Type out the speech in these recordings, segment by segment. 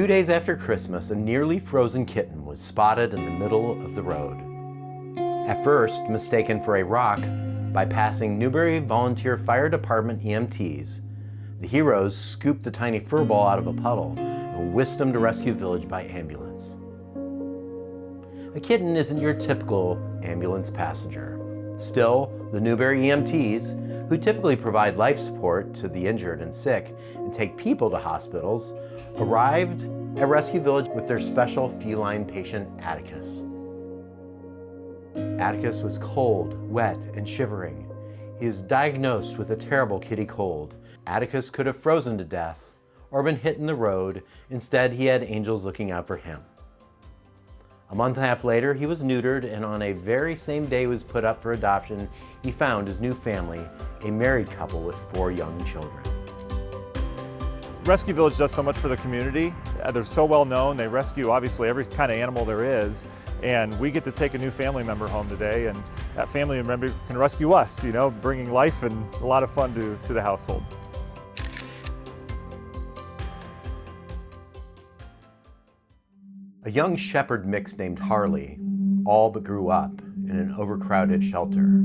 2 days after Christmas, a nearly frozen kitten was spotted in the middle of the road. At first mistaken for a rock by passing Newberry Volunteer Fire Department EMTs, the heroes scooped the tiny furball out of a puddle and whisked him to Rescue Village by ambulance. A kitten isn't your typical ambulance passenger. Still, the Newberry EMTs, who typically provide life support to the injured and sick and take people to hospitals, arrived at Rescue Village with their special feline patient, Atticus. Atticus was cold, wet, and shivering. He was diagnosed with a terrible kitty cold. Atticus could have frozen to death or been hit in the road. Instead, he had angels looking out for him. A month and a half later, he was neutered, and on a very same day he was put up for adoption, he found his new family, a married couple with 4 young children. Rescue Village does so much for the community. They're so well known. They rescue obviously every kind of animal there is, and we get to take a new family member home today, and that family member can rescue us, you know, bringing life and a lot of fun to the household. A young shepherd mix named Harley all but grew up in an overcrowded shelter.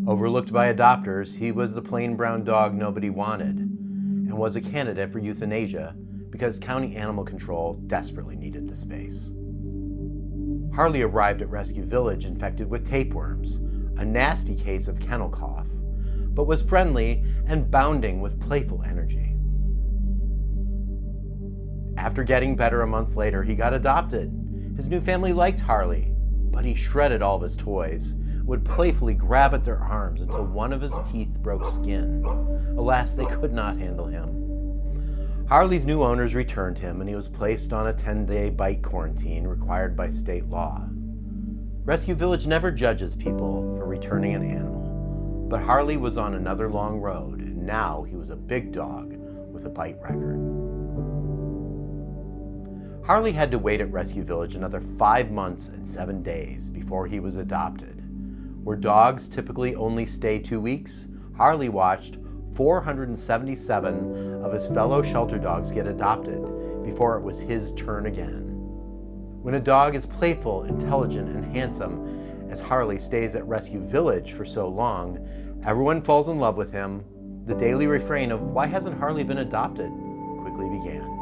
Overlooked by adopters, he was the plain brown dog nobody wanted and was a candidate for euthanasia because county animal control desperately needed the space. Harley arrived at Rescue Village infected with tapeworms, a nasty case of kennel cough, but was friendly and bounding with playful energy. After getting better a month later, he got adopted. His new family liked Harley, but he shredded all of his toys, would playfully grab at their arms until one of his teeth broke skin. Alas, they could not handle him. Harley's new owners returned him, and he was placed on a 10-day bite quarantine required by state law. Rescue Village never judges people for returning an animal, but Harley was on another long road, and now he was a big dog with a bite record. Harley had to wait at Rescue Village another 5 months and 7 days before he was adopted. Where dogs typically only stay 2 weeks, Harley watched 477 of his fellow shelter dogs get adopted before it was his turn again. When a dog is playful, intelligent, and handsome, as Harley stays at Rescue Village for so long, everyone falls in love with him. The daily refrain of "Why hasn't Harley been adopted?" quickly began.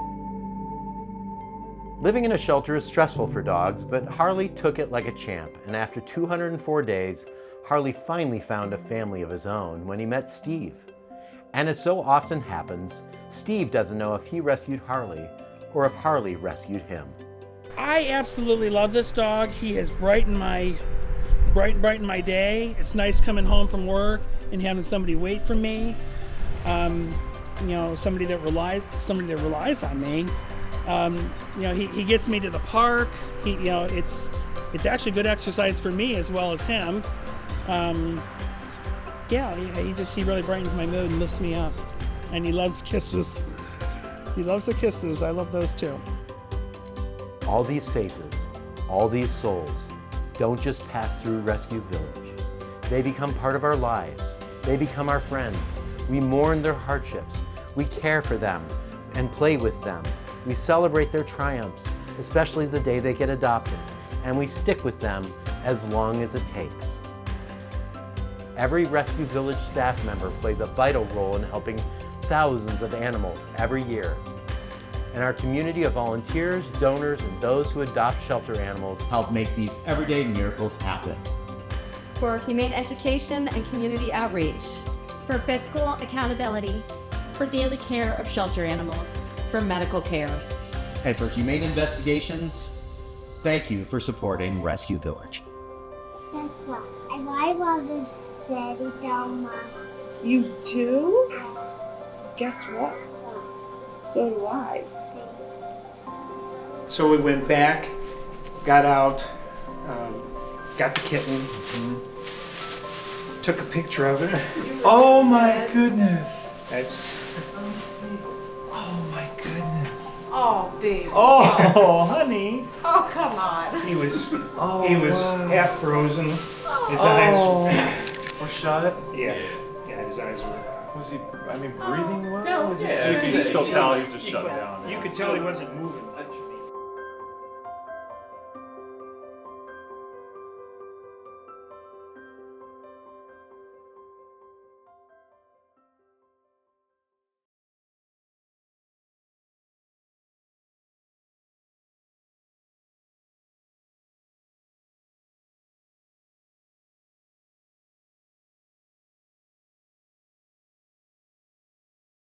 Living in a shelter is stressful for dogs, but Harley took it like a champ, and after 204 days, Harley finally found a family of his own when he met Steve. And as so often happens, Steve doesn't know if he rescued Harley or if Harley rescued him. I absolutely love this dog. He has brightened my day. It's nice coming home from work and having somebody wait for me. Somebody that relies on me. He gets me to the park. It's actually good exercise for me as well as him. He really brightens my mood and lifts me up. And he loves kisses. He loves the kisses. I love those too. All these faces, all these souls, don't just pass through Rescue Village. They become part of our lives. They become our friends. We mourn their hardships. We care for them and play with them. We celebrate their triumphs, especially the day they get adopted, and we stick with them as long as it takes. Every Rescue Village staff member plays a vital role in helping thousands of animals every year. And our community of volunteers, donors, and those who adopt shelter animals help make these everyday miracles happen. For humane education and community outreach. For fiscal accountability. For daily care of shelter animals. For medical care. And for humane investigations, thank you for supporting Rescue Village. Guess what? I love this daddy so much. You do? Guess what? So do I. So we went back, got out, got the kitten, took a picture of it. Oh my goodness. Oh my goodness. Oh, baby. Oh, honey. Oh, come on. He was half frozen. His eyes were shut. Yeah, his eyes were Was he, I mean, breathing well? No, Or just, yeah, you could yeah, still he tell was- he was just he shut was- down. You could tell he wasn't moving much.